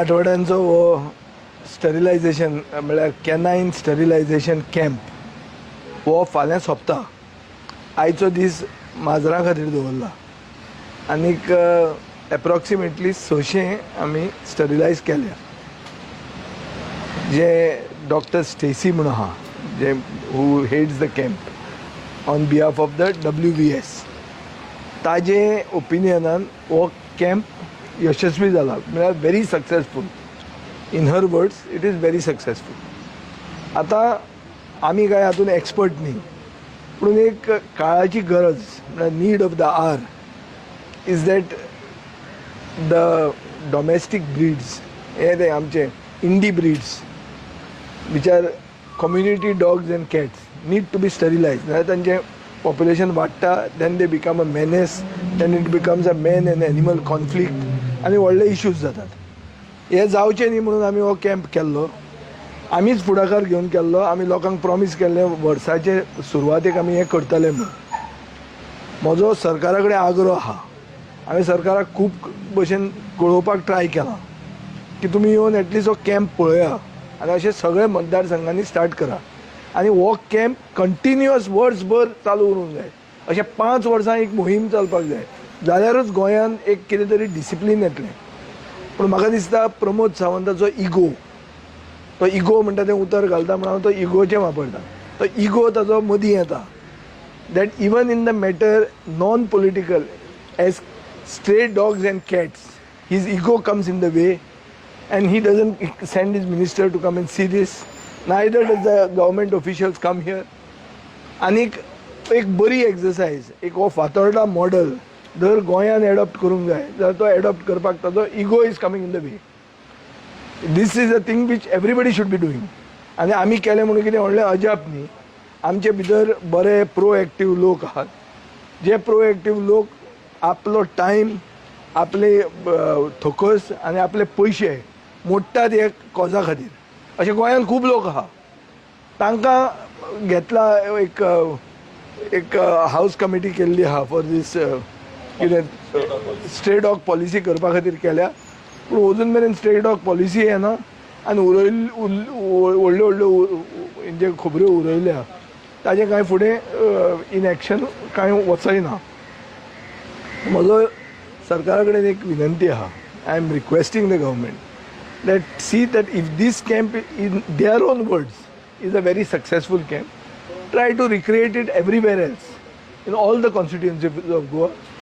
आठवड्यांचो हो स्टरिलायझेशन म्हळ्यार कॅनायन स्टरिलायझेशन कॅम्प हो फाल्यां सोंपता. आयचो दीस माजरां खातीर दवरला आनीक एप्रॉक्सिमेटली 600 आमी स्टरिलायज केल्या. जे डॉक्टर स्टेसी म्हणून आहा जे who heads the camp on behalf of the WVS, ताजे ओपिनियनान हो कॅम्प यशस्वी जाला, म्हळ्यार very successful. In her words it is very successful. आतां आमी काय हातून एक्सपर्ट न्ही, पूण एक काळाची गरज म्हळ्यार need of the hour is that the domestic breeds, हे ते आमचे indie breeds which are community dogs and cats need to be sterilise. नाजाल्यार तांचें पॉप्युलेशन वाडटा, then they become a menace, then it becomes a man and animal conflict आनी व्हडले issues जातात. हे जावचें न्ही म्हणून आमी हो कॅम्प केल्लो. आमीच फुडाकार घेवन केल्लो. आमी लोकांक प्रॉमीस केल्लें वर्साचे सुरवातेक आमी हें करतले म्हणून. म्हजो सरकारा कडेन आग्रो आहा. हांवें सरकाराक खूब भशेन कळोवपाक ट्राय केलां की तुमी येवन एटलिस्ट हो कॅम्प पळया आनी अशें सगळे मतदारसंघांनी स्टार्ट करा. आनी हो कॅम्प कंटिन्युअस वर्सभर चालू उरूंक जाय. अशें 5 वर्सां एक मोहीम चलपाक जाय, जाल्यारूच गोंयान एक कितें तरी डिसिप्लीन येतलें. पूण म्हाका दिसता प्रमोद सावंताचो इगो, तो इगो म्हणटा तें उतर घालता म्हणून हांव तो इगोचें वापरता. तो इगो ताचो मदीं येता. That even in the matter non political as stray dogs and cats, his ego comes in the way and he doesn't send his minister to come and see this, neither does the government officials come here. आनीक एक बरी exercise, एक हो Fatorda model जर गोंयान adopt करूंक जाय जाल्यार तो एडॉप्ट करपाक ताचो ego is coming in the way. This is a thing which everybody should be doing. आनी आमी केलें म्हणून कितें व्हडलें अजाप न्ही. आमचे भितर बरे प्रोएक्टीव लोक आहात, जे प्रोएक्टीव लोक आपलो टायम, आपले थोकस आनी आपले पयशे मोडटात एक कॉजा खातीर. अशे गोंयान खूब लोक आहा. तांकां घेतला एक हावस कमिटी केल्ली आहा फॉर दीस कितें स्ट्रे डॉग पॉलिसी करपा खातीर केल्या. पूण अजून मेरेन स्ट्रे डॉग पॉलिसी येना आनी व्हडल्यो व्हडल्यो जे खबऱ्यो उरयल्या ताजें कांय फुडें इन एक्शन कांय वचयना. म्हजो सरकारा कडेन एक विनंती आहा. I am requesting the government that see that if this camp in their own words is a very successful camp, try to recreate it everywhere else in all the constituencies of Goa.